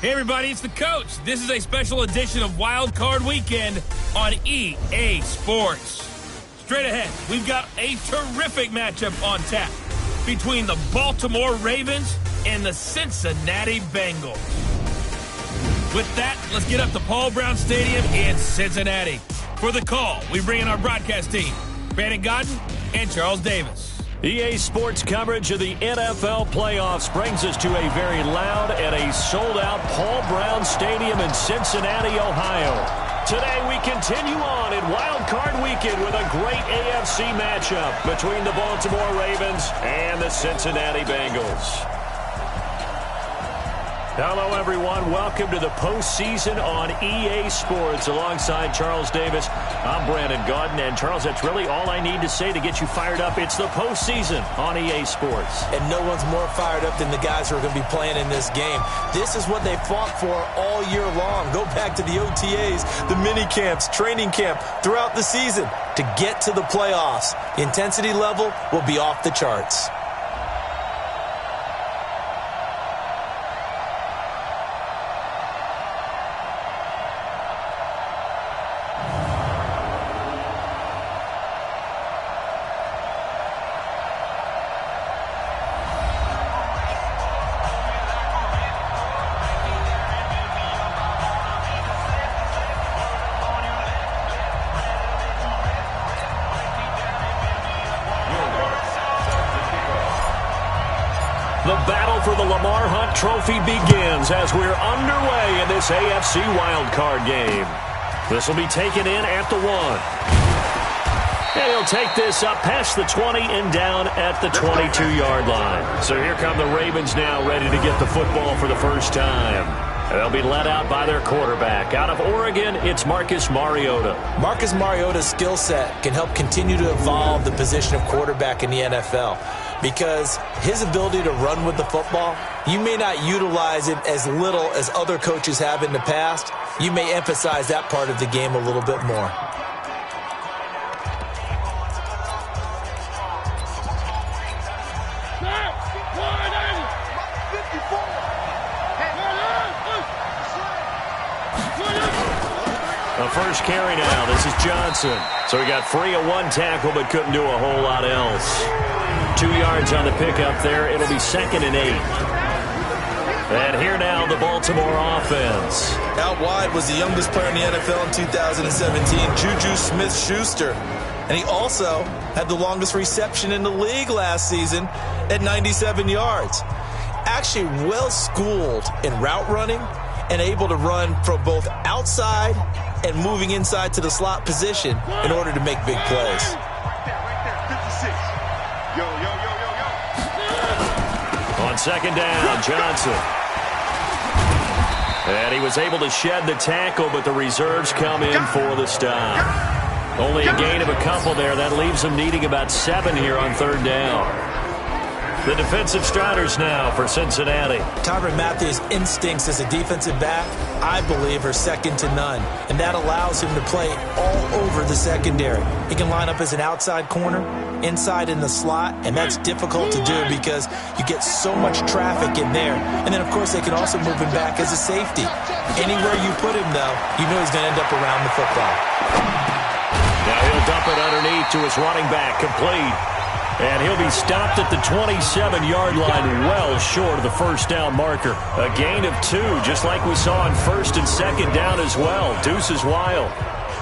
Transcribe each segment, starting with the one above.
Hey everybody, it's the coach. This is a special edition of Wildcard Weekend on EA Sports. Straight ahead, we've got a terrific matchup on tap between the Baltimore Ravens and the Cincinnati Bengals. With that, let's get up to Paul Brown Stadium in Cincinnati. For the call, we bring in our broadcast team, Brandon Godden and Charles Davis. EA Sports coverage of the NFL playoffs brings us to a very loud and a sold-out Paul Brown Stadium in Cincinnati, Ohio. Today we continue on in Wild Card Weekend with a great AFC matchup between the Baltimore Ravens and the Cincinnati Bengals. Hello, everyone. Welcome to the postseason on EA Sports. Alongside Charles Davis, I'm Brandon Godden. And, Charles, that's really all I need to say to get you fired up. It's the postseason on EA Sports. And no one's more fired up than the guys who are going to be playing in this game. This is what they fought for all year long. Go back to the OTAs, the mini camps, training camp, throughout the season to get to the playoffs. The intensity level will be off the charts. The battle for the Lamar Hunt Trophy begins as we're underway in this AFC wildcard game. This will be taken in at the 1. And he'll take this up past the 20 and down at the 22-yard line. So here come the Ravens now, ready to get the football for the first time. They'll be led out by their quarterback. Out of Oregon, it's Marcus Mariota. Marcus Mariota's skill set can help continue to evolve the position of quarterback in the NFL. Because his ability to run with the football, you may not utilize it as little as other coaches have in the past. You may emphasize that part of the game a little bit more. The first carry now. This is Johnson. So he got free of one tackle but couldn't do a whole lot else. 2 yards on the pickup there. It'll be 2nd and 8. And here now the Baltimore offense. Out wide was the youngest player in the NFL in 2017, Juju Smith-Schuster. And he also had the longest reception in the league last season at 97 yards. Actually well-schooled in route running and able to run from both outside and moving inside to the slot position in order to make big plays. On 2nd down, Johnson. And he was able to shed the tackle, but the reserves come in for the stop. Only a gain of a couple there. That leaves them needing about 7 here on 3rd down. The defensive starters now for Cincinnati. Tyrann Mathieu's instincts as a defensive back, I believe, are second to none. And that allows him to play all over the secondary. He can line up as an outside corner, inside in the slot, and that's difficult to do because you get so much traffic in there. And then, of course, they can also move him back as a safety. Anywhere you put him, though, you know he's going to end up around the football. Now he'll dump it underneath to his running back, complete. And he'll be stopped at the 27-yard line, well short of the first down marker. A gain of 2, just like we saw on 1st and 2nd down as well. Deuce is wild.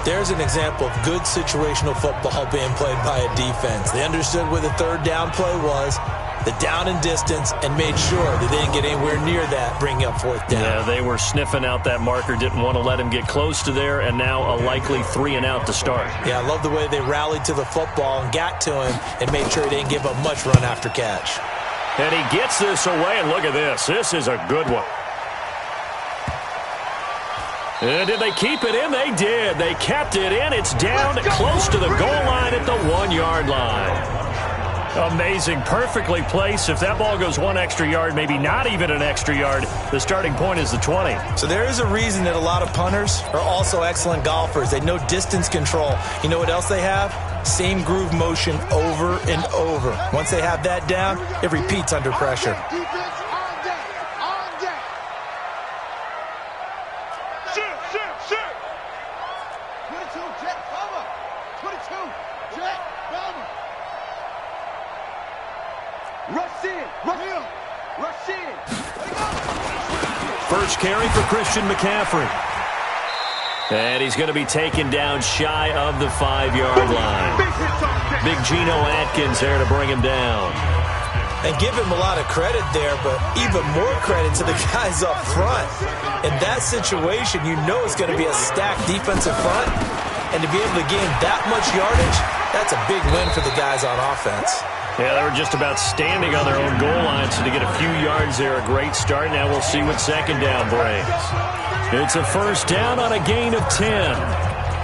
There's an example of good situational football being played by a defense. They understood where the 3rd down play was, the down and distance, and made sure that they didn't get anywhere near that, bringing up 4th down. Yeah, they were sniffing out that marker, didn't want to let him get close to there, and now a likely 3 and out to start. Yeah, I love the way they rallied to the football and got to him and made sure he didn't give up much run after catch. And he gets this away, and look at this. This is a good one. And did they keep it in? They did. They kept it in. It's down close to the goal line at the 1-yard line. Amazing. Perfectly placed. If that ball goes 1 extra yard, maybe not even an extra yard, the starting point is the 20. So there is a reason that a lot of punters are also excellent golfers. They know distance control. You know what else they have? Same groove motion over and over. Once they have that down, it repeats under pressure. First carry for Christian McCaffrey. And he's going to be taken down shy of the 5-yard line. Big Geno Atkins there to bring him down. And give him a lot of credit there, but even more credit to the guys up front. In that situation, you know it's going to be a stacked defensive front. And to be able to gain that much yardage, that's a big win for the guys on offense. Yeah, they were just about standing on their own goal line, so to get a few yards there, a great start. Now we'll see what second down brings. It's a first down on a gain of 10.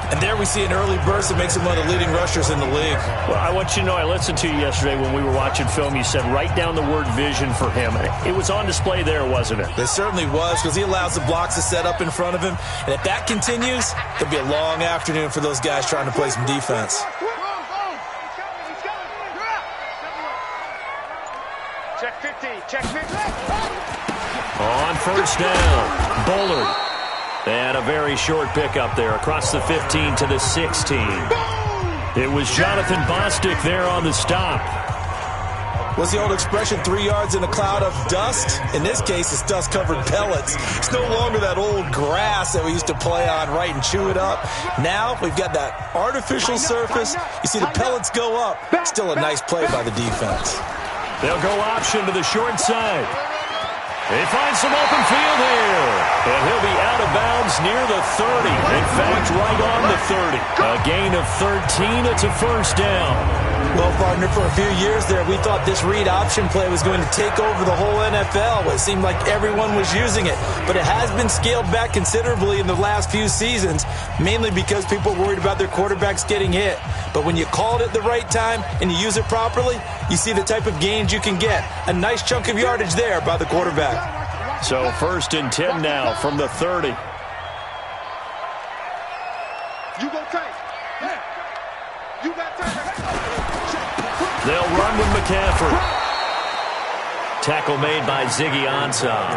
And there we see an early burst that makes him one of the leading rushers in the league. Well, I want you to know, I listened to you yesterday when we were watching film. You said write down the word vision for him. It was on display there, wasn't it? It certainly was, because he allows the blocks to set up in front of him. And if that continues, it'll be a long afternoon for those guys trying to play some defense. Check 50, check 50. On first down, Bullard. And a very short pickup there across the 15 to the 16. It was Jonathan Bostic there on the stop. What's the old expression, 3 yards in a cloud of dust? In this case, it's dust-covered pellets. It's no longer that old grass that we used to play on, right, and chew it up. Now we've got that artificial surface. You see the pellets go up. Still a nice play by the defense. They'll go option to the short side. They find some open field here. And he'll be out of bounds near the 30. In fact, right on the 30. A gain of 13. It's a first down. Well, partner, for a few years there, we thought this read option play was going to take over the whole NFL. It seemed like everyone was using it. But it has been scaled back considerably in the last few seasons, mainly because people are worried about their quarterbacks getting hit. But when you call it at the right time and you use it properly, you see the type of gains you can get. A nice chunk of yardage there by the quarterback. So first and 10 now from the 30. You go tight. You got tight. They'll run with McCaffrey. Tackle made by Ziggy Ansah.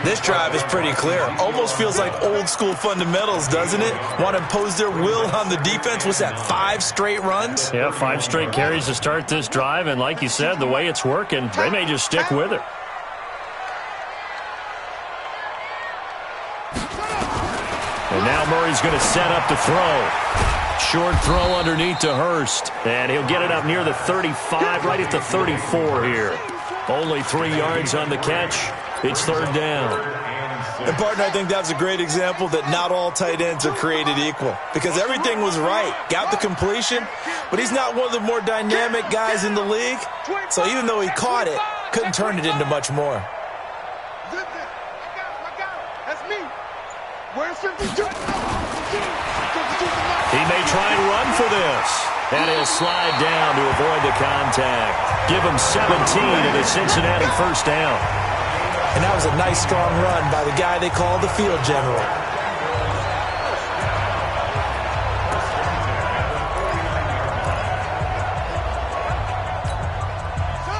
This drive is pretty clear. Almost feels like old school fundamentals, doesn't it? Want to impose their will on the defense. What's that, 5 straight runs? Yeah, 5 straight carries to start this drive. And like you said, the way it's working, they may just stick with it. And now Murray's going to set up to throw. Short throw underneath to Hurst. And he'll get it up near the 35, right at the 34 here. Only 3 yards on the catch. It's third down. And, partner, I think that's a great example that not all tight ends are created equal. Because everything was right. Got the completion, but he's not one of the more dynamic guys in the league. So even though he caught it, couldn't turn it into much more. That's me. Where's 52? He may try and run for this. And he'll slide down to avoid the contact. Give him 17 and a Cincinnati first down. And that was a nice, strong run by the guy they call the field general.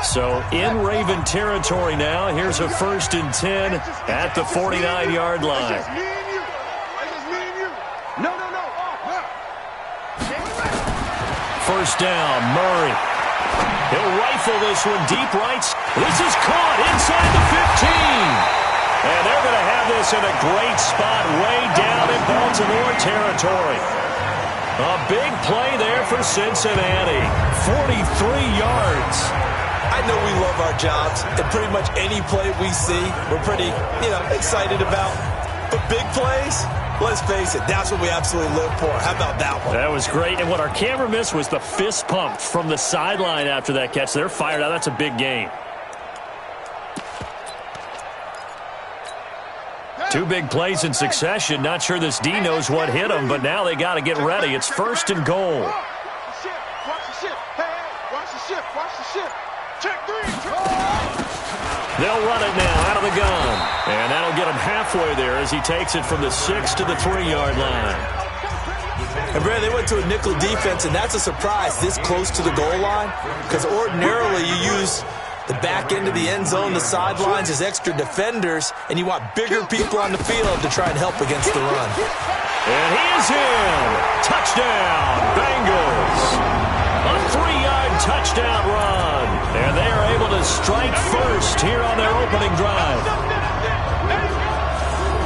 So in Raven territory now. Here's a first and 10 at the 49-yard line. First down, Murray. He'll rifle this one deep right. This is caught inside the 15. And they're going to have this in a great spot way down in Baltimore territory. A big play there for Cincinnati. 43 yards. I know we love our jobs, and pretty much any play we see, we're pretty, excited about. But big plays, let's face it, that's what we absolutely live for. How about that one? That was great. And what our camera missed was the fist pump from the sideline after that catch. They're fired out. That's a big gain. 2 big plays in succession. Not sure this D knows what hit him, but now they got to get ready. It's first and goal. Watch the ship. Hey, watch the ship. Watch the ship. Check 3. They'll run it now out of the gun. And that'll get him halfway there as he takes it from the 6 to the 3-yard line. And, Brad, they went to a nickel defense, and that's a surprise this close to the goal line, because ordinarily you use the back end of the end zone, the sidelines as extra defenders, and you want bigger people on the field to try and help against the run. And he is in. Touchdown, Bengals. A 3-yard touchdown run. And they are able to first here on their opening drive.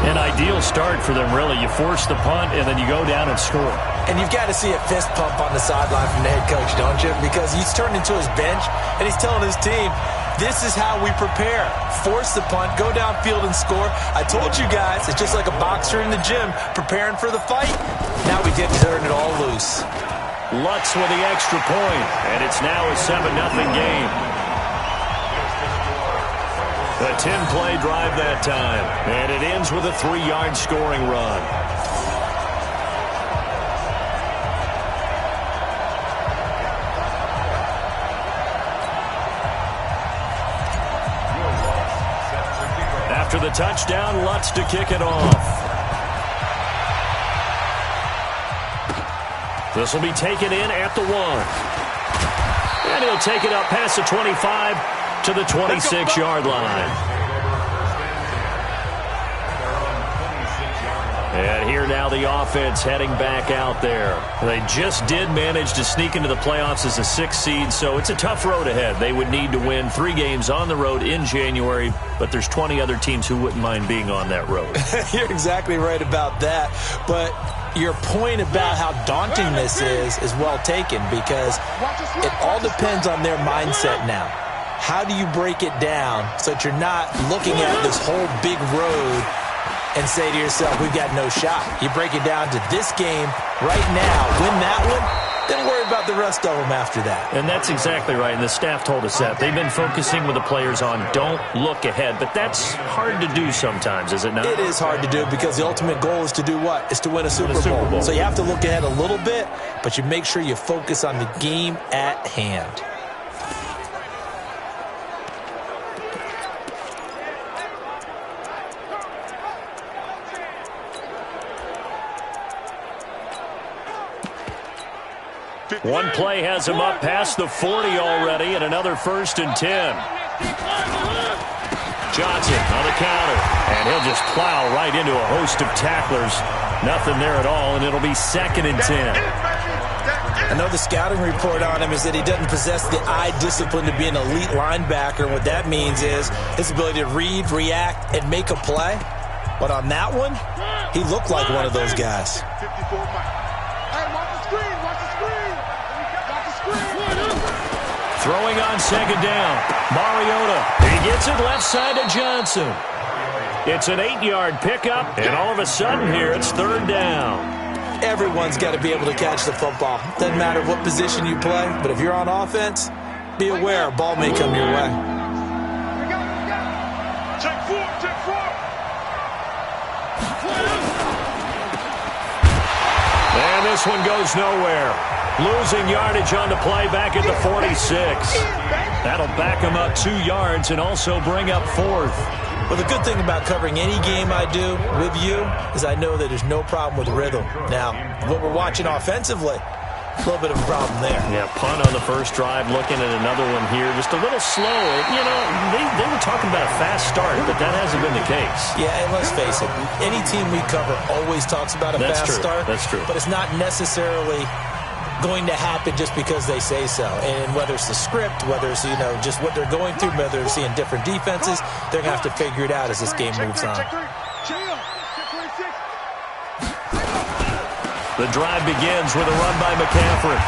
An ideal start for them, really. You force the punt, and then you go down and score. And you've got to see a fist pump on the sideline from the head coach, don't you? Because he's turned into his bench, and he's telling his team, this is how we prepare. Force the punt, go downfield and score. I told you guys, it's just like a boxer in the gym preparing for the fight. Now we get to turn it all loose. Lutz with the extra point, and it's now a 7-0 game. A 10-play drive that time, and it ends with a 3-yard scoring run. After the touchdown, Lutz to kick it off. This will be taken in at the 1. And he'll take it up past the 25 to the 26-yard line. And here now the offense heading back out there. They just did manage to sneak into the playoffs as a 6th seed, so it's a tough road ahead. They would need to win 3 games on the road in January, but there's 20 other teams who wouldn't mind being on that road. You're exactly right about that, but your point about how daunting this is well taken, because it all depends on their mindset now. How do you break it down so that you're not looking at this whole big road and say to yourself, we've got no shot? You break it down to this game right now, win that one, then worry about the rest of them after that. And that's exactly right, and the staff told us that. They've been focusing with the players on don't look ahead, but that's hard to do sometimes, is it not? It is hard to do, because the ultimate goal is to do what? Is to win a Super Bowl. So you have to look ahead a little bit, but you make sure you focus on the game at hand. One play has him up past the 40 already, and another 1st and 10. Johnson on the counter, and he'll just plow right into a host of tacklers. Nothing there at all, and it'll be 2nd and 10. I know the scouting report on him is that he doesn't possess the eye discipline to be an elite linebacker. What that means is his ability to read, react, and make a play. But on that one, he looked like one of those guys. Throwing on 2nd down. Mariota. He gets it left side to Johnson. It's an 8-yard pickup, and all of a sudden here it's 3rd down. Everyone's got to be able to catch the football. Doesn't matter what position you play, but if you're on offense, be aware a ball may come your way. Check 4. And this one goes nowhere. Losing yardage on the play back at the 46. That'll back him up 2 yards and also bring up 4th. Well, the good thing about covering any game I do with you is I know that there's no problem with rhythm. Now, what we're watching offensively, a little bit of a problem there. Yeah, punt on the first drive, looking at another one here. Just a little slow. You know, they were talking about a fast start, but that hasn't been the case. Yeah, and let's face it, any team we cover always talks about a fast start. That's true. But it's not necessarily going to happen just because they say so. And whether it's the script, whether it's, just what they're going through, whether they're seeing different defenses, they're going to have to figure it out as this game moves on. The drive begins with a run by McCaffrey.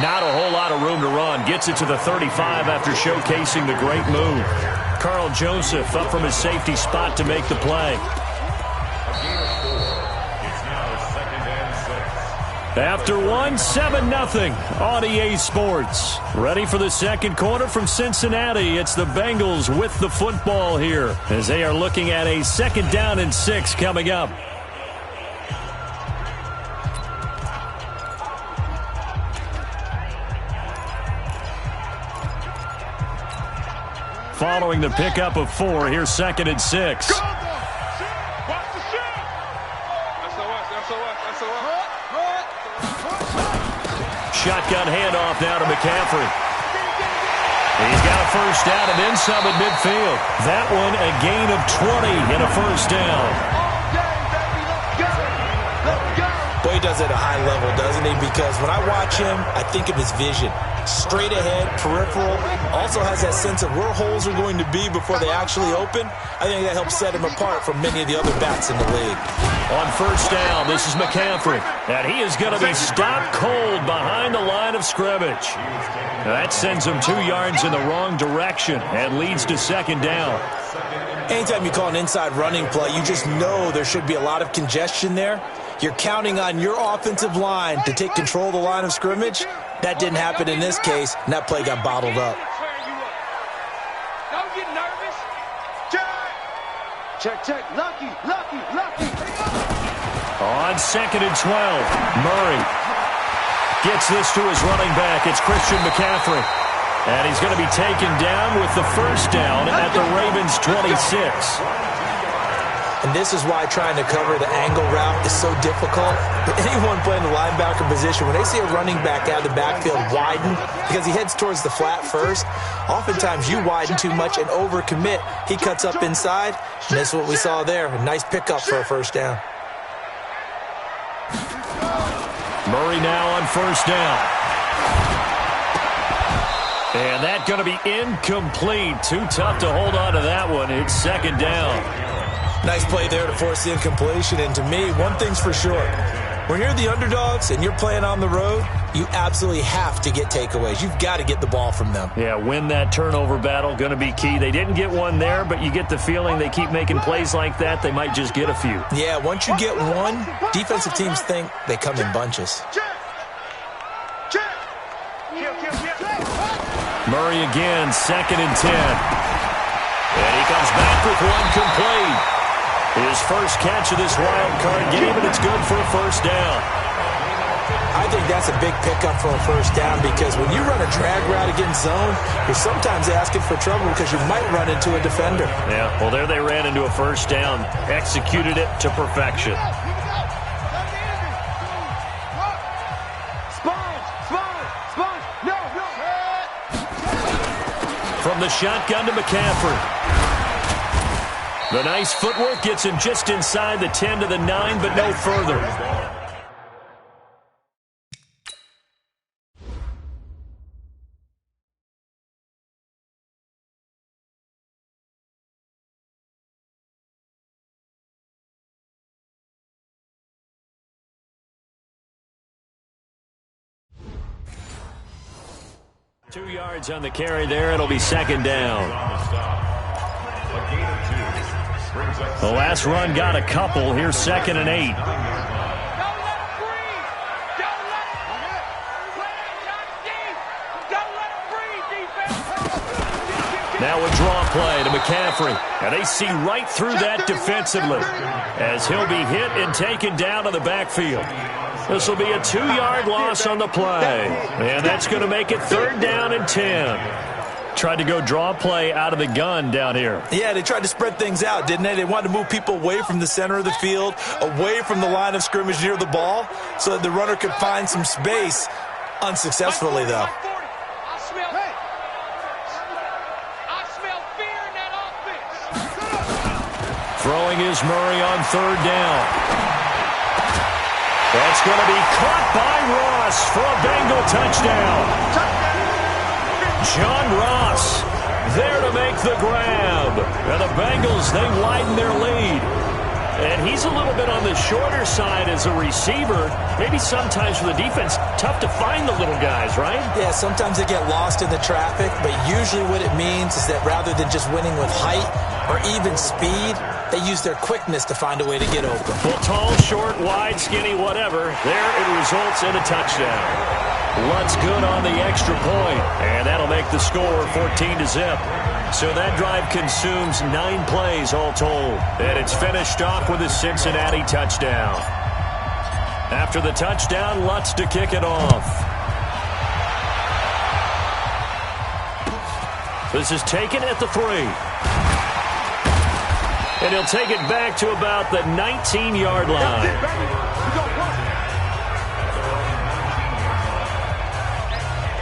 Not a whole lot of room to run. Gets it to the 35 after showcasing the great move. Carl Joseph up from his safety spot to make the play. After 7-0 on EA Sports. Ready for the second quarter from Cincinnati. It's the Bengals with the football here as they are looking at a 2nd down and 6 coming up. Following the pickup of 4, here's 2nd and 6. Shotgun handoff now to McCaffrey. He's got a 1st down and then some at midfield. That one a gain of 20 and a 1st down. Boy, he does it at a high level, doesn't he? Because when I watch him, I think of his vision. Straight ahead, peripheral, also has that sense of where holes are going to be before they actually open. I think that helps set him apart from many of the other backs in the league. On first down, this is McCaffrey. And he is going to be stopped cold behind the line of scrimmage. That sends him 2 yards in the wrong direction and leads to second down. Anytime you call an inside running play, you just know there should be a lot of congestion there. You're counting on your offensive line to take control of the line of scrimmage. That didn't happen in this case, and that play got bottled up. Don't get nervous. Check. Lucky. On second and 12, Murray gets this to his running back. It's Christian McCaffrey. And he's going to be taken down with the first down at the Ravens' 26. And this is why trying to cover the angle route is so difficult. But anyone playing the linebacker position, when they see a running back out of the backfield widen, because he heads towards the flat first, oftentimes you widen too much and overcommit. He cuts up inside, and that's what we saw there. A nice pickup for a first down. Murray now on first down. And that's going to be incomplete. Too tough to hold on to that one. It's second down. Nice play there to force the incompletion. And to me, one thing's for sure. When you're the underdogs and you're playing on the road, you absolutely have to get takeaways. You've got to get the ball from them. Yeah, win that turnover battle, going to be key. They didn't get one there, but you get the feeling they keep making plays like that, they might just get a few. Yeah, once you get one, defensive teams think they come in bunches. Murray again, second and 10. And he comes back with one complete. His first catch of this wild card game, and it's good for a first down. I think that's a big pickup for a first down because when you run a drag route against zone, you're sometimes asking for trouble because you might run into a defender. Yeah, well, there they ran into a first down, executed it to perfection. From the shotgun to McCaffrey. The nice footwork gets him just inside the 10 to the 9, but no further. Two yards on the carry there. It'll be second down. The last run got a couple. Here's second and 8. Now a draw play to McCaffrey. And they see right through that defensively as he'll be hit and taken down to the backfield. This will be a 2-yard loss on the play. And that's going to make it third down and 10. Tried to go draw play out of the gun down here. Yeah, they tried to spread things out, didn't they? They wanted to move people away from the center of the field, away from the line of scrimmage near the ball, so that the runner could find some space. Unsuccessfully, though. I smell fear in that offense. Throwing is Murray on third down. That's going to be caught by Ross for a Bengal touchdown. John Ross there to make the grab. And the Bengals, they widen their lead. And he's a little bit on the shorter side as a receiver. Maybe sometimes for the defense, tough to find the little guys, right? Yeah, sometimes they get lost in the traffic, but usually what it means is that rather than just winning with height or even speed, they use their quickness to find a way to get open. Well, tall, short, wide, skinny, whatever. There it results in a touchdown. Lutz good on the extra point, and that'll make the score 14-0. So that drive consumes 9 plays all told, and it's finished off with a Cincinnati touchdown. After the touchdown, Lutz to kick it off. This is taken at the 3. And he'll take it back to about the 19-yard line.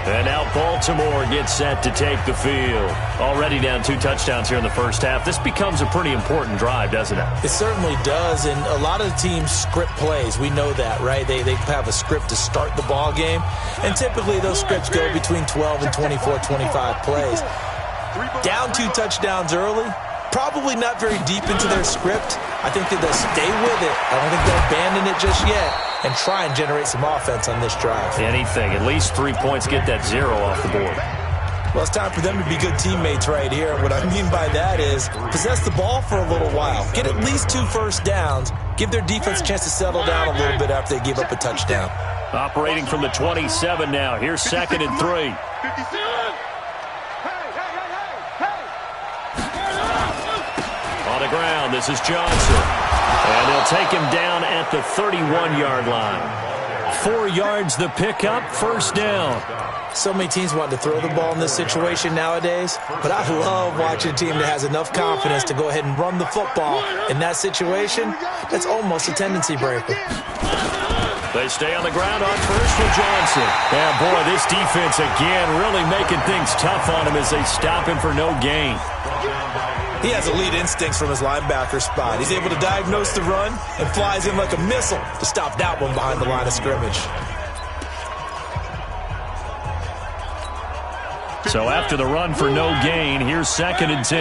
And now Baltimore gets set to take the field. Already down 2 touchdowns here in the first half. This becomes a pretty important drive, doesn't it? It certainly does, and a lot of the teams script plays. We know that, right? They have a script to start the ball game, and typically those scripts go between 12 and 24, 25 plays. Down 2 touchdowns early, probably not very deep into their script. I think that they'll stay with it. I don't think they'll abandon it just yet and try and generate some offense on this drive. Anything. At least 3 points, get that 0 off the board. Well, it's time for them to be good teammates right here. What I mean by that is possess the ball for a little while. Get at least 2 first downs. Give their defense a chance to settle down a little bit after they give up a touchdown. Operating from the 27 now. Here's 2nd and 3. On the ground, this is Johnson. And they'll take him down at the 31-yard line. 4 yards the pickup, first down. So many teams want to throw the ball in this situation nowadays, but I love watching a team that has enough confidence to go ahead and run the football. In that situation, that's almost a tendency breaker. They stay on the ground on first with Johnson. Yeah, boy, this defense again really making things tough on him as they stop him for no gain. He has elite instincts from his linebacker spot. He's able to diagnose the run and flies in like a missile to stop that one behind the line of scrimmage. So after the run for no gain, here's 2nd and 10.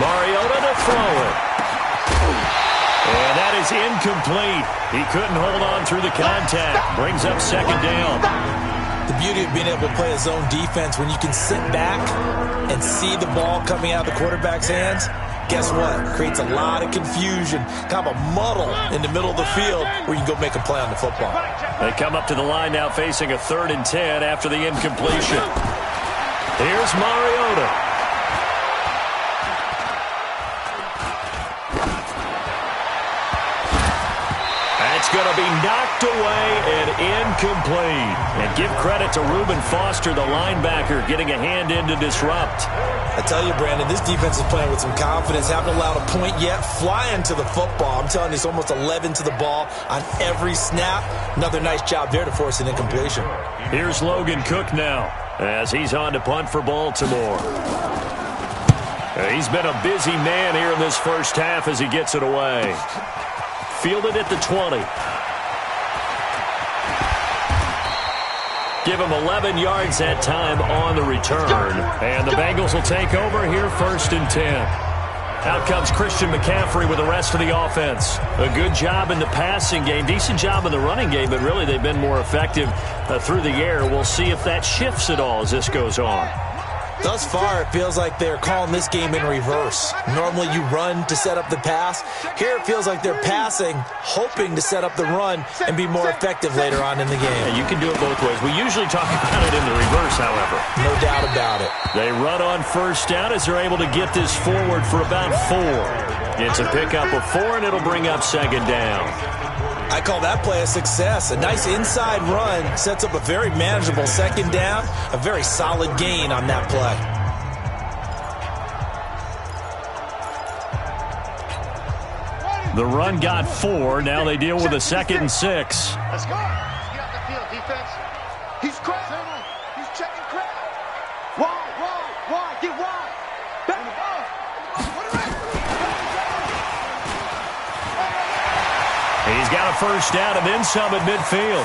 Mariota to throw it. And that is incomplete. He couldn't hold on through the contact. Brings up 2nd down. The beauty of being able to play a zone defense when you can sit back and see the ball coming out of the quarterback's hands, guess what? Creates a lot of confusion, kind of a muddle in the middle of the field where you can go make a play on the football. They come up to the line now facing a 3rd and 10 after the incompletion. Here's Mariota. It's going to be knocked away and incomplete. And give credit to Reuben Foster, the linebacker, getting a hand in to disrupt. I tell you, Brandon, this defense is playing with some confidence. Haven't allowed a point yet. Flying to the football. I'm telling you, it's almost 11 to the ball on every snap. Another nice job there to force an incompletion. Here's Logan Cook now as he's on to punt for Baltimore. He's been a busy man here in this first half as he gets it away. Fielded at the 20. Give him 11 yards that time on the return. And the Bengals will take over here 1st and 10. Out comes Christian McCaffrey with the rest of the offense. A good job in the passing game. Decent job in the running game, but really they've been more effective through the air. We'll see if that shifts at all as this goes on. Thus far, it feels like they're calling this game in reverse. Normally you run to set up the pass. Here it feels like they're passing, hoping to set up the run and be more effective later on in the game. Yeah, you can do it both ways. We usually talk about it in the reverse, however. No doubt about it. They run on first down as they're able to get this forward for about 4. It's a pickup of 4, and it'll bring up 2nd down. I call that play a success. A nice inside run sets up a very manageable 2nd down, a very solid gain on that play. The run got 4. Now they deal with a 2nd and 6. Let's go. Get out the field, defense. He's crazy. He's checking crazy. Wide. Get wide. Back up. He's got a first down and then some at midfield.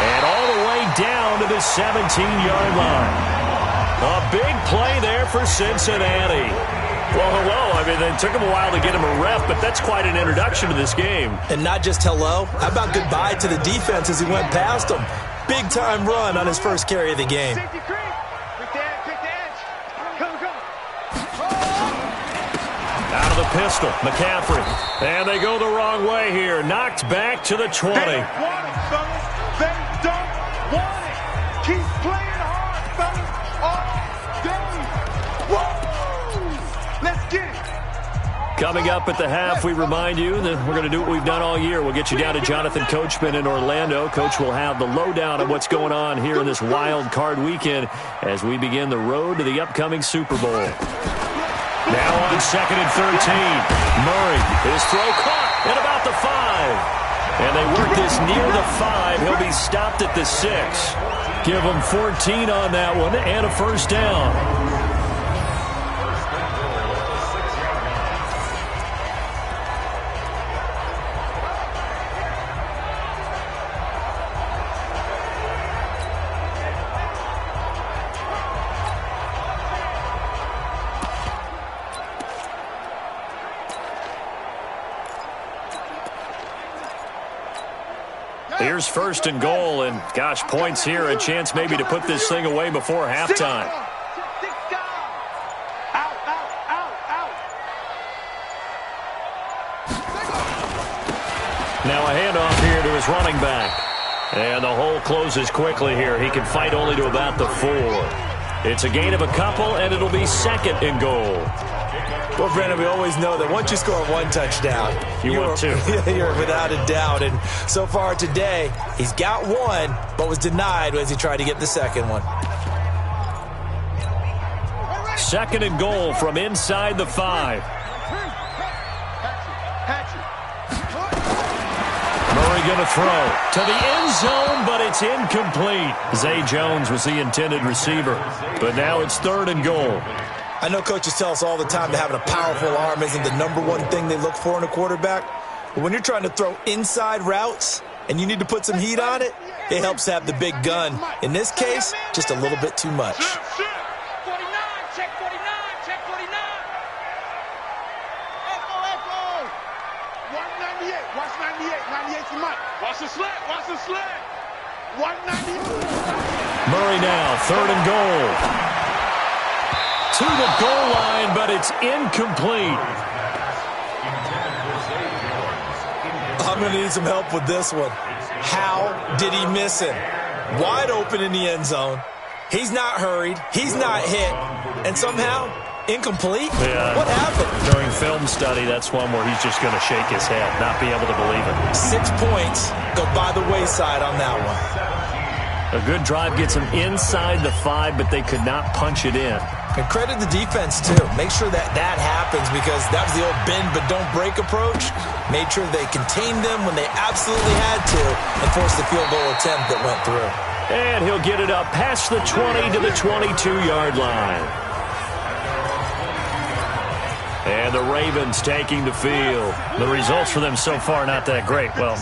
And all the way down to the 17-yard line. A big play there for Cincinnati. Well, hello. I mean, it took him a while to get him a ref, but that's quite an introduction to this game. And not just hello. How about goodbye to the defense as he went past him? Big-time run on his first carry of the game. Out of the pistol, McCaffrey. And they go the wrong way here. Knocked back to the 20. They don't want it, fellas. They don't want it. Keep playing hard, fellas. All day. Woo! Let's get it. Coming up at the half, we remind you that we're going to do what we've done all year. We'll get you down to Jonathan Coachman in Orlando. Coach will have the lowdown of what's going on here in this wild card weekend as we begin the road to the upcoming Super Bowl. Now on 2nd and 13. Murray, his throw caught at about the 5. And they work this near the 5. He'll be stopped at the 6. Give him 14 on that one and a first down. Here's first and goal, and gosh, points here, a chance maybe to put this thing away before halftime. Now a handoff here to his running back. And the hole closes quickly here. He can fight only to about the 4. It's a gain of a couple, and it'll be second and goal. Well, Brandon, we always know that once you score one touchdown, you're without a doubt. And so far today, he's got one, but was denied as he tried to get the second one. Second and goal from inside the 5. Murray going to throw to the end zone, but it's incomplete. Zay Jones was the intended receiver, but now it's third and goal. I know coaches tell us all the time that having a powerful arm isn't the number one thing they look for in a quarterback. But when you're trying to throw inside routes and you need to put some heat on it, it helps to have the big gun. In this case, just a little bit too much. 49, check 49, check 49. Echo. 198, watch 98, 98's the mic. Watch the slant. 198. Murray now, third and goal. To the goal line, but it's incomplete. I'm going to need some help with this one. How did he miss him? Wide open in the end zone. He's not hurried. He's not hit. And somehow, incomplete? Yeah. What happened? During film study, that's one where he's just going to shake his head, not be able to believe it. 6 points go by the wayside on that one. A good drive gets him inside the 5, but they could not punch it in. And credit the defense, too. Make sure that happens, because that was the old bend but don't break approach. Made sure they contained them when they absolutely had to and forced the field goal attempt that went through. And he'll get it up past the 20 to the 22-yard line. And the Ravens taking the field. The results for them so far not that great. Well,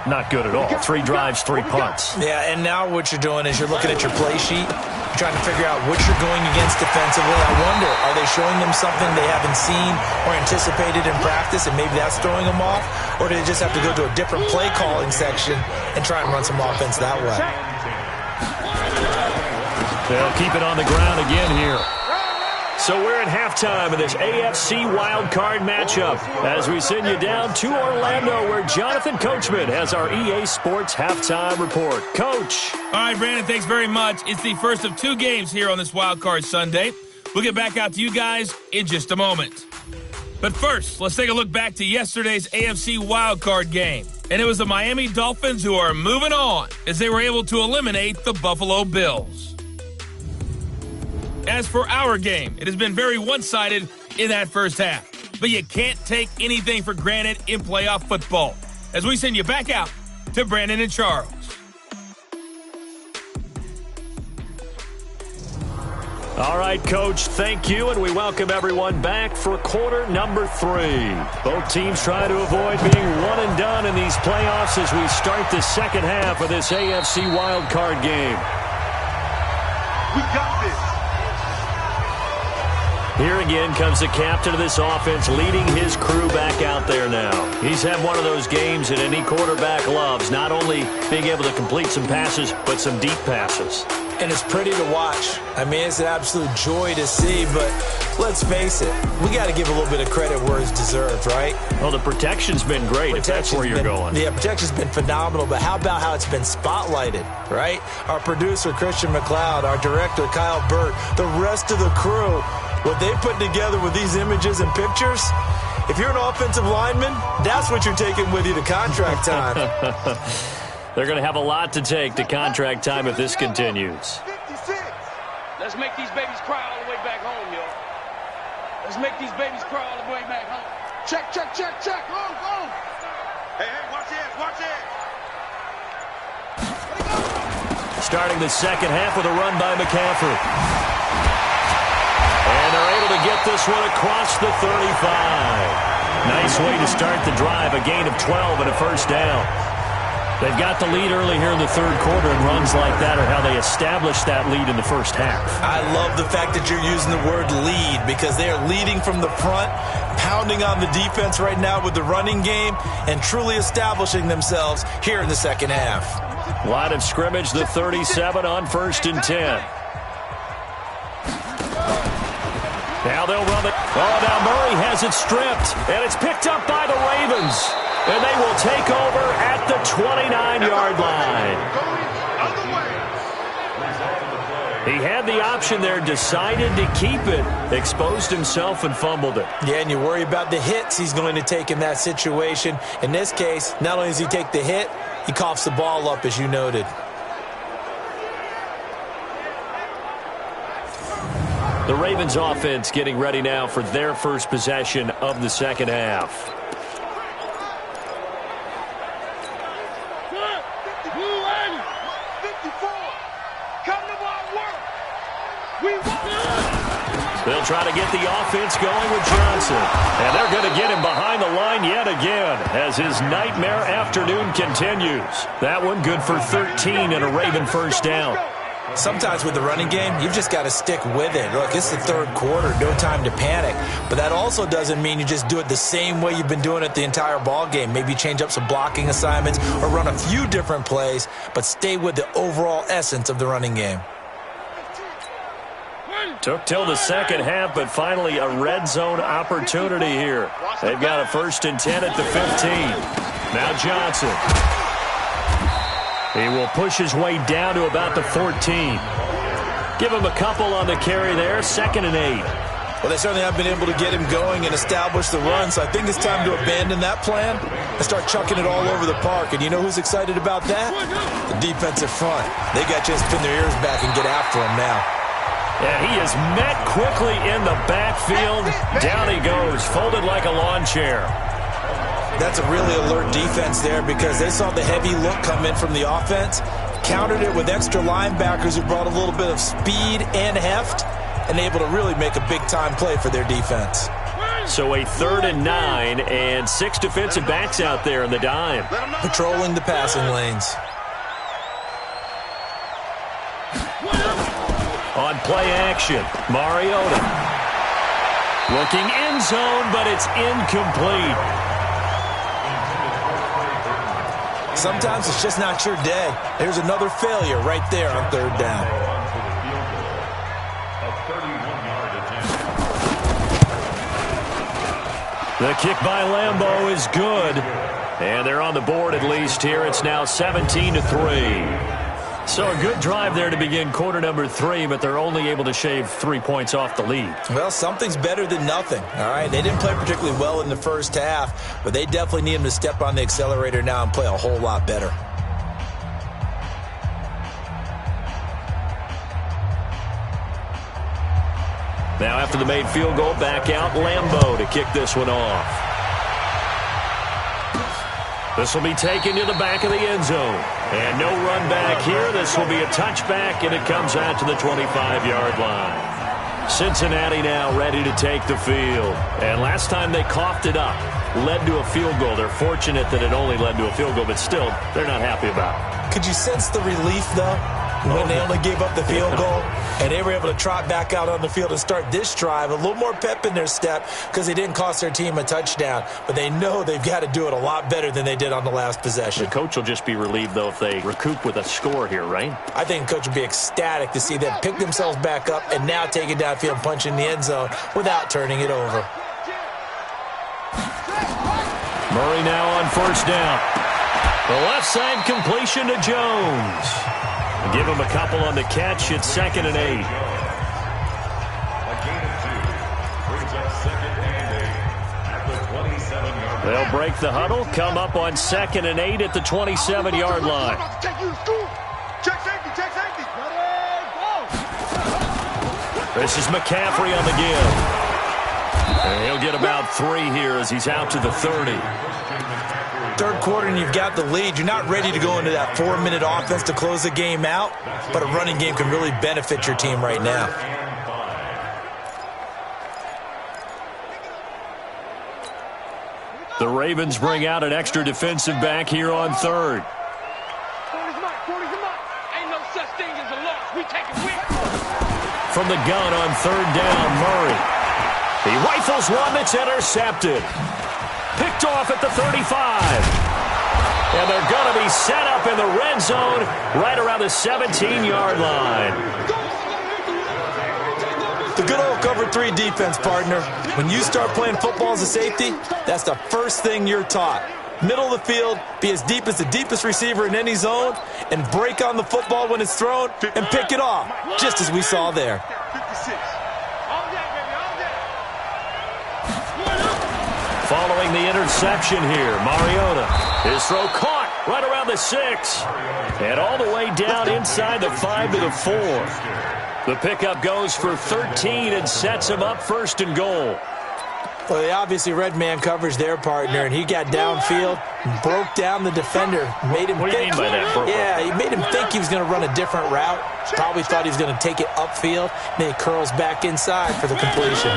not good at all. 3 drives, 3 punts. Yeah, and now what you're doing is you're looking at your play sheet. You're trying to figure out what you're going against defensively. I wonder, are they showing them something they haven't seen or anticipated in practice, and maybe that's throwing them off? Or do they just have to go to a different play calling section and try and run some offense that way? They'll keep it on the ground again here. So we're at halftime of this AFC Wildcard matchup as we send you down to Orlando, where Jonathan Coachman has our EA Sports halftime report. Coach. All right, Brandon, thanks very much. It's the first of 2 games here on this Wildcard Sunday. We'll get back out to you guys in just a moment. But first, let's take a look back to yesterday's AFC Wildcard game. And it was the Miami Dolphins who are moving on as they were able to eliminate the Buffalo Bills. As for our game, it has been very one-sided in that first half. But you can't take anything for granted in playoff football. As we send you back out to Brandon and Charles. All right, Coach, thank you, and we welcome everyone back for quarter number 3. Both teams try to avoid being one and done in these playoffs as we start the second half of this AFC wildcard game. We got this. Here again comes the captain of this offense leading his crew back out there now. He's had one of those games that any quarterback loves, not only being able to complete some passes, but some deep passes. And it's pretty to watch. I mean, it's an absolute joy to see, but let's face it, we got to give a little bit of credit where it's deserved, right? Well, the protection's been great, if that's where you're going. Yeah, protection's been phenomenal, but how about how it's been spotlighted, right? Our producer, Christian McLeod, our director, Kyle Burt, the rest of the crew, what they put together with these images and pictures, if you're an offensive lineman, that's what you're taking with you to contract time. They're going to have a lot to take to contract time if this continues. 56. Let's make these babies cry all the way back home, yo. Let's make these babies cry all the way back home. Check. Go. Hey, watch this. Starting the second half with a run by McCaffrey. And they're able to get this one across the 35. Nice way to start the drive, a gain of 12 and a first down. They've got the lead early here in the third quarter, and runs like that are how they establish that lead in the first half. I love the fact that you're using the word lead because they are leading from the front, pounding on the defense right now with the running game, and truly establishing themselves here in the second half. Line of scrimmage, the 37 on 1st and 10. Now they'll run it. Oh, now Murray has it stripped, and it's picked up by the Ravens. And they will take over at the 29-yard line. He had the option there, decided to keep it, exposed himself and fumbled it. Yeah, and you worry about the hits he's going to take in that situation. In this case, not only does he take the hit, he coughs the ball up, as you noted. The Ravens offense getting ready now for their first possession of the second half. They'll try to get the offense going with Johnson. And they're going to get him behind the line yet again as his nightmare afternoon continues. That one good for 13 and a Raven first down. Sometimes with the running game, you've just got to stick with it. Look, it's the third quarter, no time to panic. But that also doesn't mean you just do it the same way you've been doing it the entire ball game. Maybe change up some blocking assignments or run a few different plays, but stay with the overall essence of the running game. Took till the second half, but finally a red zone opportunity here. They've got a 1st and 10 at the 15. Now Johnson. He will push his way down to about the 14. Give him a couple on the carry there, 2nd and 8. Well, they certainly have been able to get him going and establish the run, so I think it's time to abandon that plan and start chucking it all over the park. And you know who's excited about that? The defensive front. They got a chance to pin their ears back and get after him now. Yeah, he is met quickly in the backfield. Down he goes, folded like a lawn chair. That's a really alert defense there because they saw the heavy look come in from the offense, countered it with extra linebackers who brought a little bit of speed and heft, and able to really make a big-time play for their defense. So a 3rd and 9 and 6 defensive backs out there in the dime. Patrolling the passing lanes. On play action, Mariota. Looking end zone, but it's incomplete. Sometimes it's just not your day. There's another failure right there on 3rd down. The kick by Lambeau is good. And they're on the board at least here. It's now 17-3. So a good drive there to begin quarter number 3, but they're only able to shave 3 points off the lead. Well, something's better than nothing, all right? They didn't play particularly well in the first half, but they definitely need him to step on the accelerator now and play a whole lot better. Now after the made field goal, back out Lambeau to kick this one off. This will be taken to the back of the end zone. And no run back here. This will be a touchback, and it comes out to the 25-yard line. Cincinnati now ready to take the field. And last time they coughed it up, led to a field goal. They're fortunate that it only led to a field goal, but still, they're not happy about it. Could you sense the relief, though, when they only gave up the field goal and they were able to trot back out on the field and start this drive? A little more pep in their step because they didn't cost their team a touchdown, but they know they've got to do it a lot better than they did on the last possession. The coach will just be relieved, though, if they recoup with a score here, right? I think the coach will be ecstatic to see them pick themselves back up and now take it downfield and punch in the end zone without turning it over. Murray now on 1st down. The left side completion to Jones. Give him a couple on the catch. It's 2nd and 8. They'll break the huddle, come up on 2nd and 8 at the 27-yard line. This is McCaffrey on the give. And he'll get about 3 here as he's out to the 30. third quarter and you've got the lead, you're not ready to go into that 4-minute offense to close the game out, but a running game can really benefit your team right now. The Ravens bring out an extra defensive back here on third. Ain't no such thing as a loss. We take it with. From the gun on third down, Murray. He rifles one that's intercepted. Picked off at the 35. And they're going to be set up in the red zone right around the 17-yard line. The good old cover 3 defense, partner. When you start playing football as a safety, that's the first thing you're taught. Middle of the field, be as deep as the deepest receiver in any zone, and break on the football when it's thrown and pick it off, just as we saw there. Following the interception here, Mariota. His throw caught right around the 6. And all the way down inside the 5 to the 4. The pickup goes for 13 and sets him up first and goal. Well, they obviously read man coverage their partner, and he got downfield, broke down the defender, made him What do you mean by that? Yeah, he made him think he was going to run a different route. Probably thought he was going to take it upfield, then he curls back inside for the completion.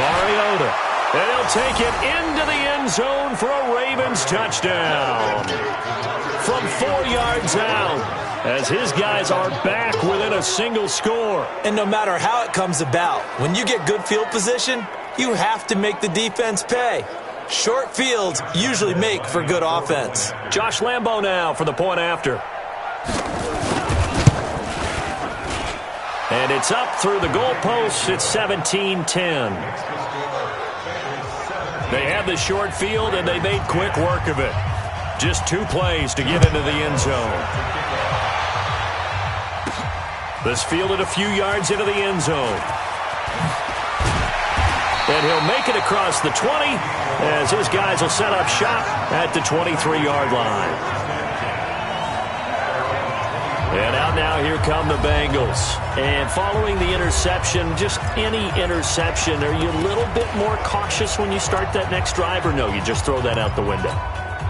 Mariota. And he'll take it into the end zone for a Ravens touchdown. From 4 yards out, as his guys are back within a single score. And no matter how it comes about, when you get good field position, you have to make the defense pay. Short fields usually make for good offense. Josh Lambo now for the point after. And it's up through the goalposts. It's 17-10. They have the short field, and they made quick work of it. Just 2 plays to get into the end zone. This fielded a few yards into the end zone. And he'll make it across the 20 as his guys will set up shop at the 23-yard line. And out now, here come the Bengals. And following the interception, just any interception, are you a little bit more cautious when you start that next drive, or no, you just throw that out the window?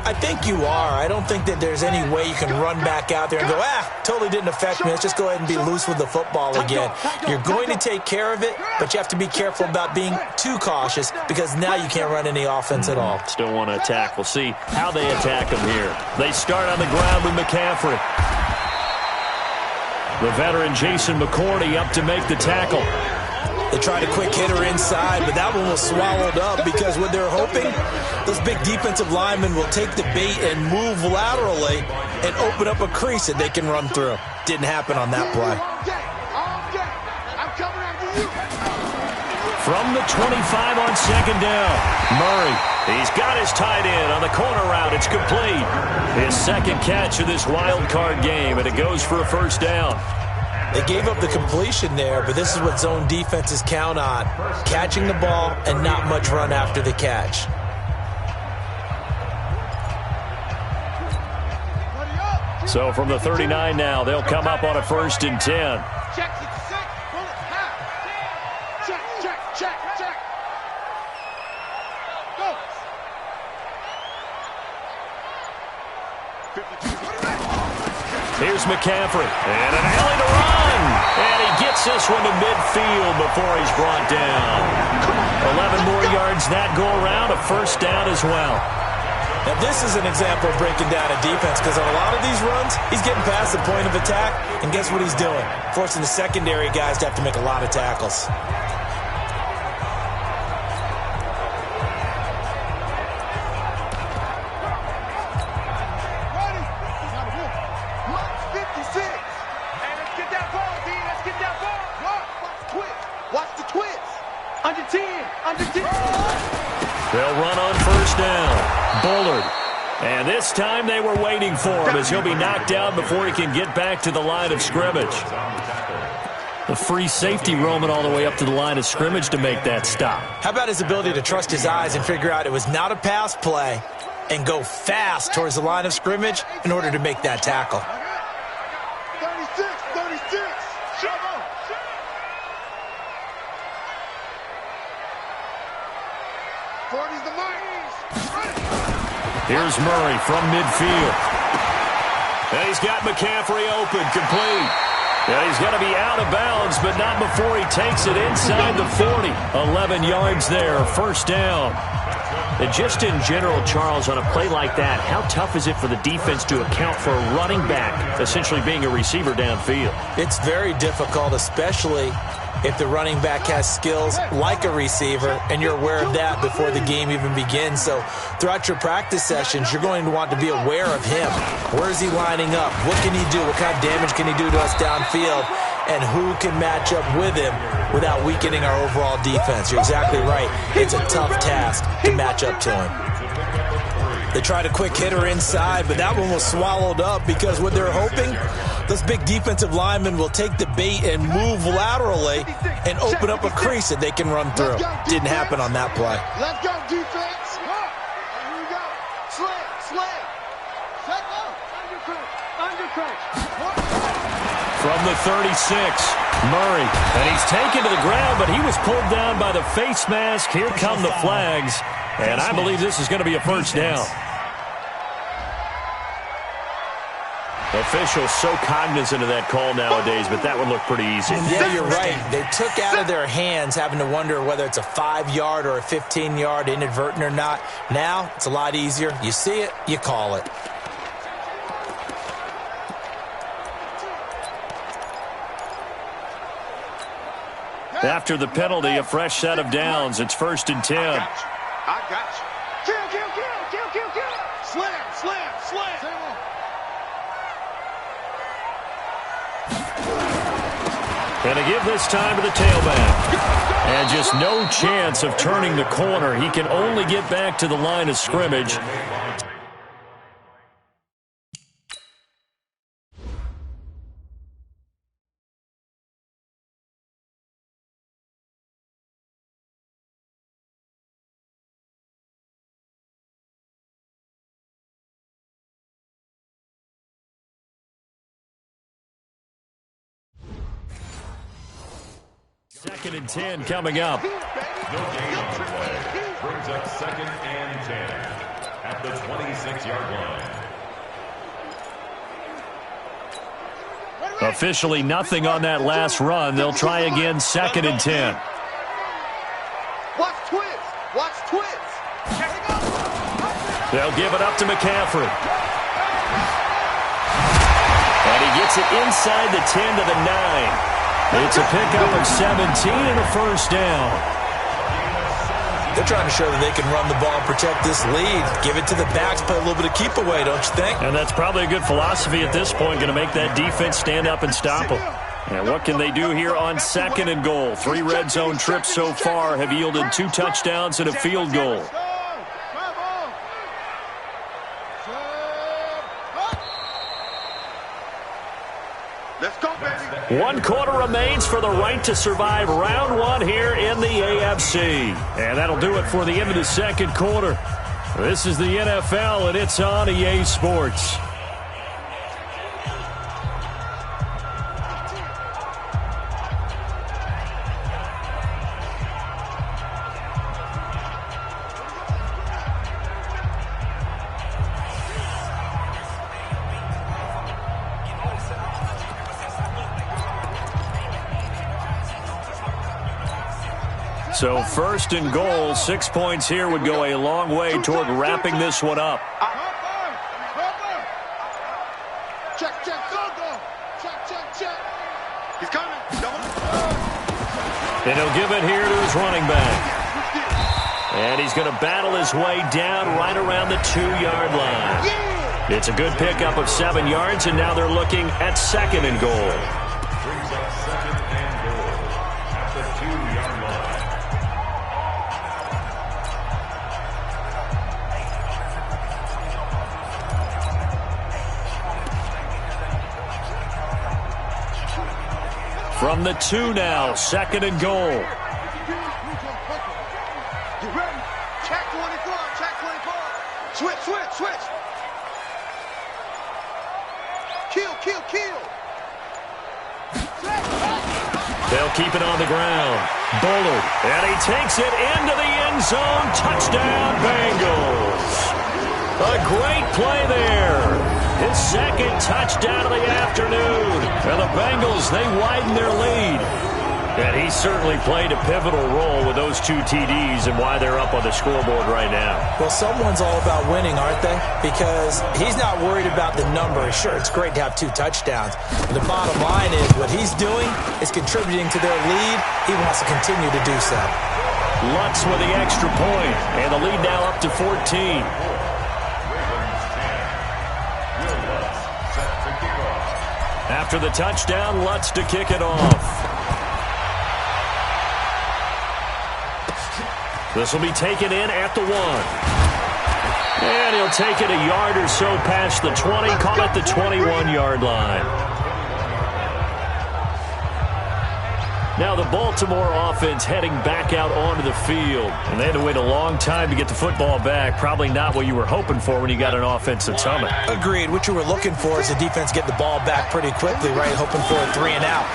I think you are. I don't think that there's any way you can run back out there and go, totally didn't affect me. Let's just go ahead and be loose with the football again. You're going to take care of it, but you have to be careful about being too cautious because now you can't run any offense at all. Still want to attack. We'll see how they attack them here. They start on the ground with McCaffrey. The veteran Jason McCourty up to make the tackle. They tried a quick hitter inside, but that one was swallowed up because what they're hoping, those big defensive linemen will take the bait and move laterally and open up a crease that they can run through. Didn't happen on that play. From the 25 on second down, Murray. He's got his tight end on the corner route. It's complete. His second catch of this wild card game, and it goes for a first down. They gave up the completion there, but this is what zone defenses count on. Catching the ball and not much run after the catch. So from the 39 now, they'll come up on a 1st and 10. Here's McCaffrey, and an alley to run. And he gets this one to midfield before he's brought down. 11 more yards that go around, a first down as well. Now this is an example of breaking down a defense because on a lot of these runs, he's getting past the point of attack, and guess what he's doing? Forcing the secondary guys to have to make a lot of tackles. They'll run on first down. Bullard. And this time they were waiting for him as he'll be knocked down before he can get back to the line of scrimmage. The free safety roaming all the way up to the line of scrimmage to make that stop. How about his ability to trust his eyes and figure out it was not a pass play and go fast towards the line of scrimmage in order to make that tackle? 36. 40's the mark. Here's Murray from midfield. And he's got McCaffrey open, complete. And he's got to be out of bounds, but not before he takes it inside the 40. 11 yards there, first down. And just in general, Charles, on a play like that, how tough is it for the defense to account for a running back essentially being a receiver downfield? It's very difficult, especially if the running back has skills like a receiver, and you're aware of that before the game even begins. So throughout your practice sessions, you're going to want to be aware of him. Where is he lining up? What can he do? What kind of damage can he do to us downfield? And who can match up with him without weakening our overall defense? You're exactly right. It's a tough task to match up to him. They tried a quick hitter inside, but that one was swallowed up because what they're hoping, those big defensive linemen will take the bait and move laterally and open up a crease that they can run through. Didn't happen on that play. Let's go, defense. Here we go. Slam. Set up. Undercrunch. From the 36, Murray. And he's taken to the ground, but he was pulled down by the face mask. Here come the flags. And I believe this is going to be a first down. Officials so cognizant of that call nowadays, but that one looked pretty easy. Yeah, you're right. They took out of their hands having to wonder whether it's a 5-yard or a 15-yard, inadvertent or not. Now, it's a lot easier. You see it, you call it. After the penalty, a fresh set of downs. It's 1st and 10. I got you. Kill. Slam. And to give this time to the tailback. And just no chance of turning the corner. He can only get back to the line of scrimmage. Second and 10 coming up. No gain on the play. Brings up 2nd and 10 at the 26-yard line. Officially nothing on that last run. They'll try again, 2nd and 10. Watch twins. They'll give it up to McCaffrey. And he gets it inside the 10 to the 9. It's a pickup of 17 and a first down. They're trying to show that they can run the ball and protect this lead. Give it to the backs, play a little bit of keep away, don't you think? And that's probably a good philosophy at this point, going to make that defense stand up and stop them. And what can they do here on 2nd and goal? 3 red zone trips so far have yielded 2 touchdowns and a field goal. Let's go, baby. 1 quarter remains for the right to survive round 1 here in the AFC. And that'll do it for the end of the 2nd quarter. This is the NFL, and it's on EA Sports. So 1st and goal, 6 points here would go a long way toward wrapping this one up. Check. He's coming. And he'll give it here to his running back. And he's going to battle his way down right around the 2-yard line. It's a good pickup of 7 yards, and now they're looking at 2nd and goal. Brings up 2nd and goal at the 2-yard line. From the 2 now, 2nd and goal. You ready? Check 24. Switch. Kill. They'll keep it on the ground. Bullard, and he takes it into the end zone. Touchdown, Bengals. A great play there. His second touchdown of the afternoon. And the Bengals, they widen their lead. And he certainly played a pivotal role with those 2 TDs and why they're up on the scoreboard right now. Well, someone's all about winning, aren't they? Because he's not worried about the number. Sure, it's great to have 2 touchdowns. But the bottom line is what he's doing is contributing to their lead. He wants to continue to do so. Lutz with the extra point, and the lead now up to 14. After the touchdown, Lutz to kick it off. This will be taken in at the 1. And he'll take it a yard or so past the 20, call it the 21-yard line. Now the Baltimore offense heading back out onto the field. And they had to wait a long time to get the football back. Probably not what you were hoping for when you got an offense that's humming. Agreed. What you were looking for is the defense get the ball back pretty quickly, right? Hoping for a 3 and out.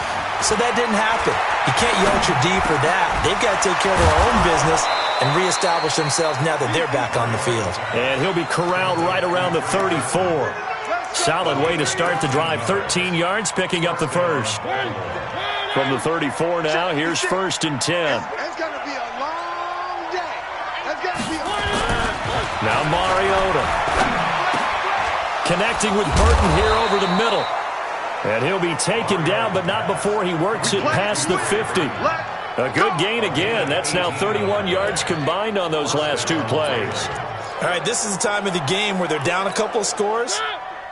So that didn't happen. You can't yell at your D for that. They've got to take care of their own business and reestablish themselves now that they're back on the field. And he'll be corralled right around the 34. Solid way to start the drive. 13 yards, picking up the first. From the 34 now, here's 1st and 10. It's going to be a long day. It's going to be a Now Mariota. Connecting with Burton here over the middle. And he'll be taken down, but not before he works it past the 50. A good gain again. That's now 31 yards combined on those last 2 plays. All right, this is the time of the game where they're down a couple of scores,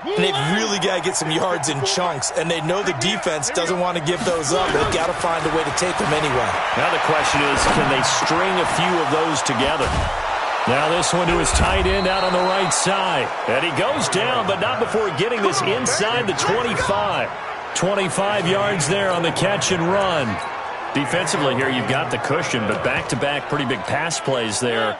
and they've really got to get some yards in chunks, and they know the defense doesn't want to give those up. They've got to find a way to take them anyway. Now the question is, can they string a few of those together? Now this one to his tight end out on the right side. And he goes down, but not before getting this inside the 25. 25 yards there on the catch and run. Defensively here, you've got the cushion, but back-to-back pretty big pass plays there.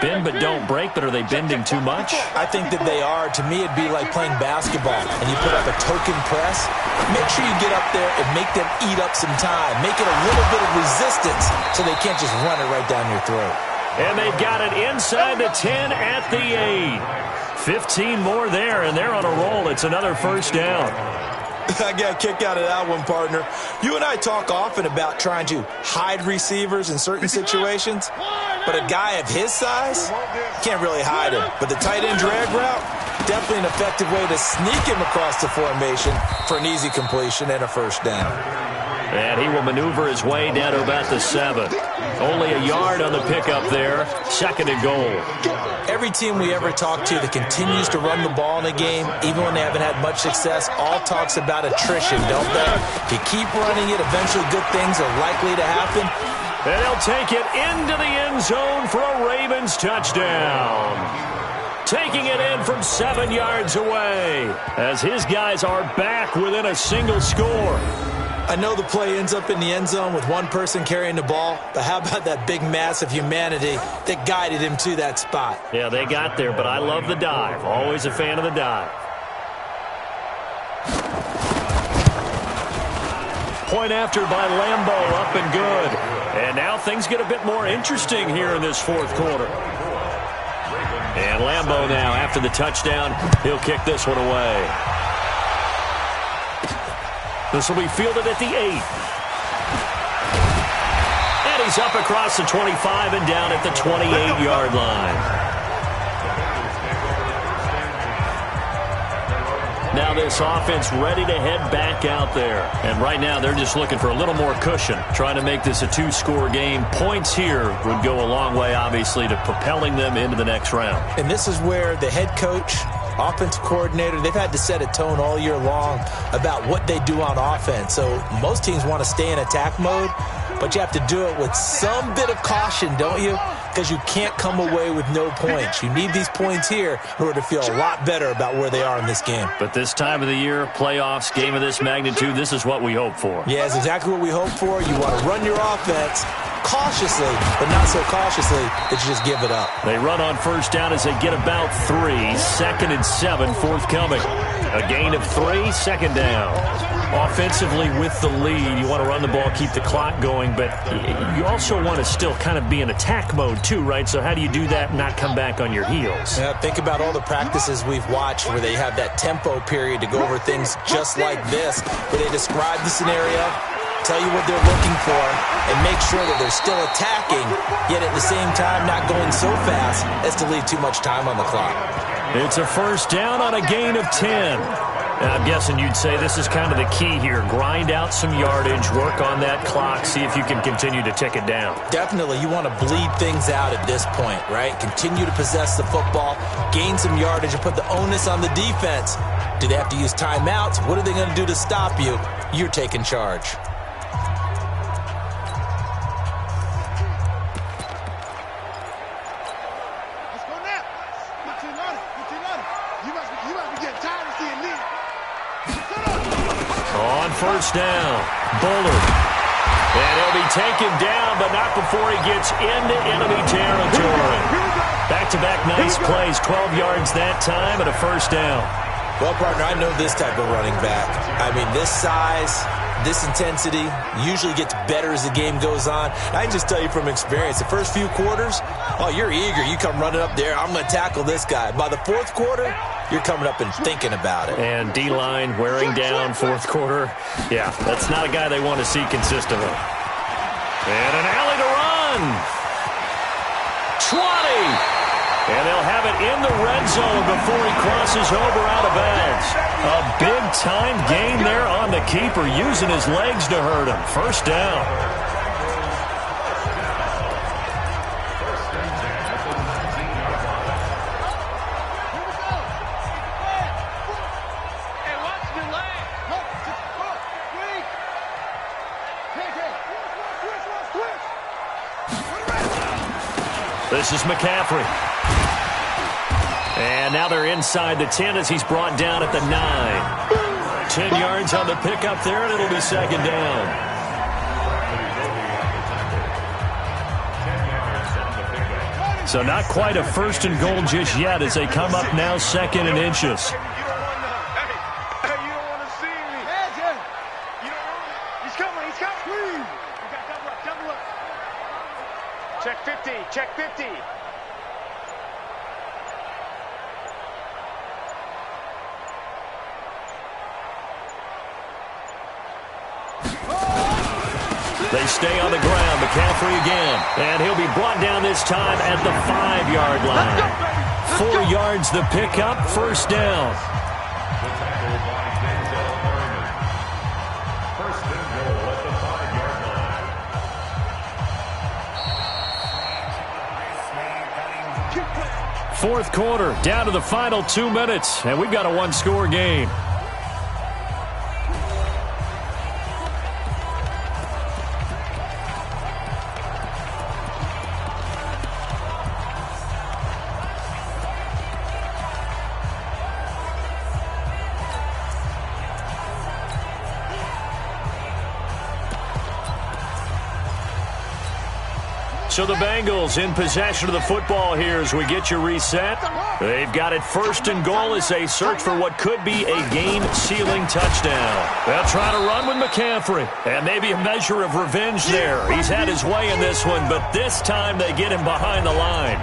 Bend but don't break, but are they bending too much? I think that they are. To me, it'd be like playing basketball, and you put up a token press. Make sure you get up there and make them eat up some time. Make it a little bit of resistance so they can't just run it right down your throat. And they've got it inside the 10 at the 8. 15 more there, and they're on a roll. It's another first down. I got a kick out of that one, partner. You and I talk often about trying to hide receivers in certain situations, but a guy of his size can't really hide him. But the tight end drag route, definitely an effective way to sneak him across the formation for an easy completion and a first down. And he will maneuver his way down to about the 7. Only a yard on the pickup there. 2nd and goal. Every team we ever talk to that continues to run the ball in a game, even when they haven't had much success, all talks about attrition, don't they? If you keep running it, eventually good things are likely to happen. And he'll take it into the end zone for a Ravens touchdown. Taking it in from 7 yards away as his guys are back within a single score. I know the play ends up in the end zone with one person carrying the ball, but how about that big mass of humanity that guided him to that spot? Yeah, they got there, but I love the dive. Always a fan of the dive. Point after by Lambeau, up and good. And now things get a bit more interesting here in this 4th quarter. And Lambeau now, after the touchdown, he'll kick this one away. This will be fielded at the 8. And he's up across the 25 and down at the 28-yard line. Now this offense ready to head back out there. And right now they're just looking for a little more cushion, trying to make this a 2-score game. Points here would go a long way, obviously, to propelling them into the next round. And this is where the head coach, offensive coordinator, they've had to set a tone all year long about what they do on offense. So most teams want to stay in attack mode, but you have to do it with some bit of caution, don't you? Because you can't come away with no points. You need these points here in order to feel a lot better about where they are in this game. But this time of the year, playoffs, game of this magnitude, this is what we hope for. Yeah, it's exactly what we hope for. You want to run your offense cautiously, but not so cautiously that you just give it up. They run on first down as they get about 3. 2nd and 7 forthcoming. A gain of 3, second down. Offensively with the lead, you want to run the ball, keep the clock going, but you also want to still kind of be in attack mode too, right? So how do you do that and not come back on your heels? Yeah, think about all the practices we've watched where they have that tempo period to go over things just like this, where they describe the scenario, tell you what they're looking for, and make sure that they're still attacking, yet at the same time not going so fast as to leave too much time on the clock. It's a first down on a gain of 10. I'm guessing you'd say this is kind of the key here. Grind out some yardage, work on that clock, see if you can continue to tick it down. Definitely, you want to bleed things out at this point, right? Continue to possess the football, gain some yardage, and put the onus on the defense. Do they have to use timeouts? What are they going to do to stop you? You're taking charge. First down, Bullard. And he'll be taken down, but not before he gets into enemy territory. Back-to-back nice plays, 12 yards that time, and a first down. Well, partner, I know this type of running back. I mean, this size, this intensity usually gets better as the game goes on. I can just tell you from experience, the first few quarters, oh, you're eager. You come running up there, I'm going to tackle this guy. By the fourth quarter, you're coming up and thinking about it. And D-line wearing down fourth quarter. Yeah, that's not a guy they want to see consistently. And an alley to run. 20. And they'll have it in the red zone before he crosses over out of bounds. A big-time gain there on the keeper, using his legs to hurt him. First down. This is McCaffrey. And now they're inside the 10 as he's brought down at the 9. 10 yards on the pickup there, and it'll be second down. So not quite a first and goal just yet as they come up now second and inches. Check 50, check 50. They stay on the ground. McCaffrey again. And he'll be brought down this time at the 5-yard line. 4 yards the pickup, first down. Fourth quarter, down to the final 2 minutes, and we've got a one-score game. So the Bengals in possession of the football here as we get you reset. They've got it first and goal as they search for what could be a game-sealing touchdown. They'll try to run with McCaffrey. And maybe a measure of revenge there. He's had his way in this one, but this time they get him behind the line.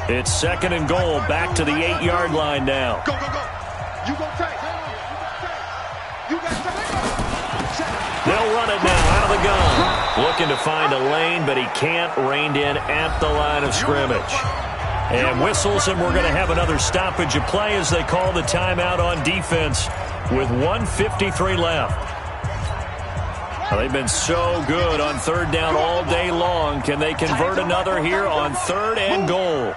It's second and goal, back to the 8-yard line now. Go, go, go. You go take. They'll run it now out of the gun. Looking to find a lane, but he can't. Reined in at the line of scrimmage. And whistles, and we're going to have another stoppage of play as they call the timeout on defense with 1:53 left. Well, they've been so good on third down all day long. Can they convert another here on third and goal?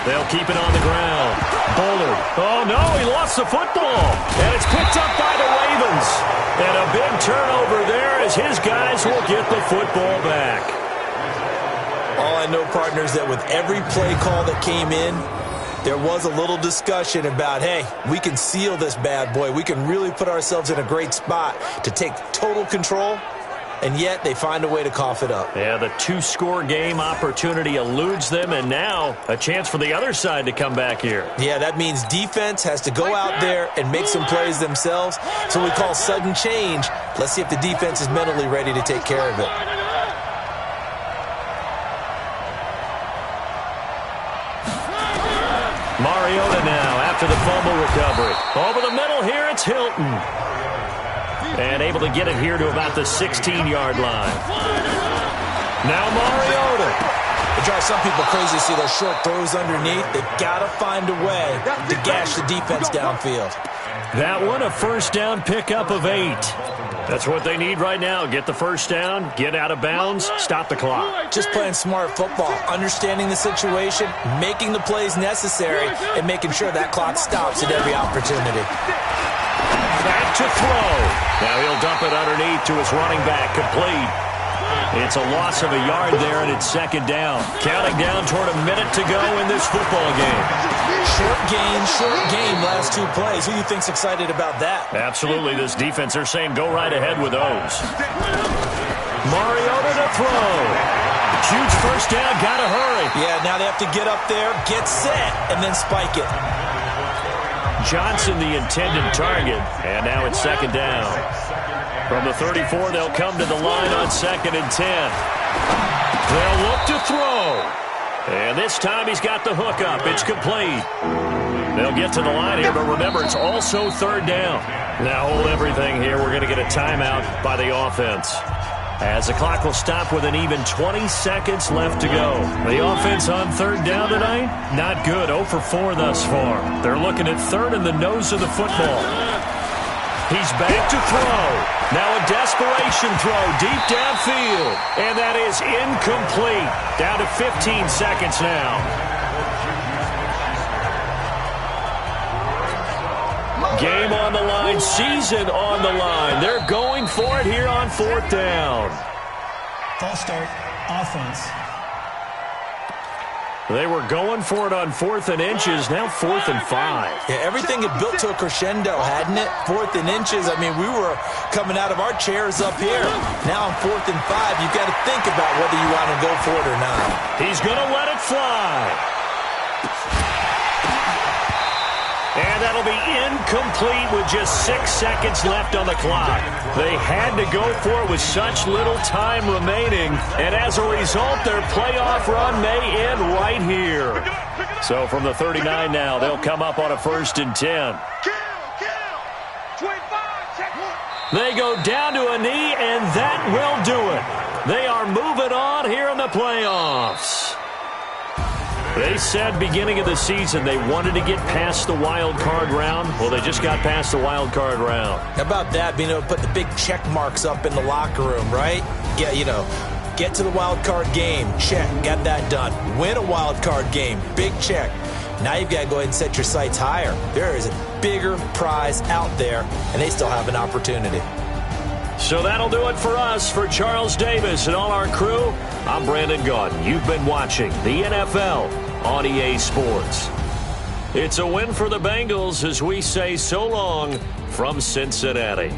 They'll keep it on the ground. Bullard. Oh, no, he lost the football. And it's picked up by the Ravens. And a big turnover there as his guys will get the football back. All I know, partners, that with every play call that came in, there was a little discussion about, hey, we can seal this bad boy. We can really put ourselves in a great spot to take total control. and yet they find a way to cough it up. Yeah, the two-score game opportunity eludes them, and now a chance for the other side to come back here. Yeah, that means defense has to go out there and make some plays themselves. So we call sudden change. Let's see if the defense is mentally ready to take care of it. Mariota now after the fumble recovery. Over the middle here, it's Hilton. And able to get it here to about the 16-yard line. Now Mariota. It drives some people crazy to see those short throws underneath. They've got to find a way to gash the defense downfield. That one, a first down pickup of 8. That's what they need right now. Get the first down, get out of bounds, stop the clock. Just playing smart football, understanding the situation, making the plays necessary, and making sure that clock stops at every opportunity. Back to throw. Now he'll dump it underneath to his running back, complete. It's a loss of a yard there, and it's second down. Counting down toward a minute to go in this football game. Short game, last 2 plays. Who do you think's excited about that? Absolutely. This defense, they're saying go right ahead with those. Mariota to throw. Huge first down, gotta hurry. Yeah, now they have to get up there, get set, and then spike it. Johnson, the intended target, and now it's second down. From the 34, they'll come to the line on 2nd and 10. They'll look to throw. And this time he's got the hook up. It's complete. They'll get to the line here, but remember, it's also third down. Now hold everything here. We're going to get a timeout by the offense, as the clock will stop with an even 20 seconds left to go. The offense on third down tonight, not good. 0 for 4 thus far. They're looking at third in the nose of the football. He's back to throw. Now a desperation throw deep downfield. And that is incomplete. Down to 15 seconds now. Game on the line, season on the line. They're going for it here on 4th down. False start, offense. They were going for it on 4th and inches, now 4th and 5. Yeah, everything had built to a crescendo, hadn't it? 4th and inches, I mean, we were coming out of our chairs up here. Now on 4th and 5, you've got to think about whether you want to go for it or not. He's going to let it fly. And that'll be incomplete with just 6 seconds left on the clock. They had to go for it with such little time remaining. And as a result, their playoff run may end right here. So from the 39 now, they'll come up on a 1st and 10. They go down to a knee, and that will do it. They are moving on here in the playoffs. They said beginning of the season they wanted to get past the wild card round. Well, they just got past the wild card round. How about that, being able to put the big check marks up in the locker room, right? Get to the wild card game. Check. Got that done. Win a wild card game. Big check. Now you've got to go ahead and set your sights higher. There is a bigger prize out there, and they still have an opportunity. So that'll do it for us. For Charles Davis and all our crew, I'm Brandon Gaudin. You've been watching the NFL on EA Sports. It's a win for the Bengals as we say so long from Cincinnati.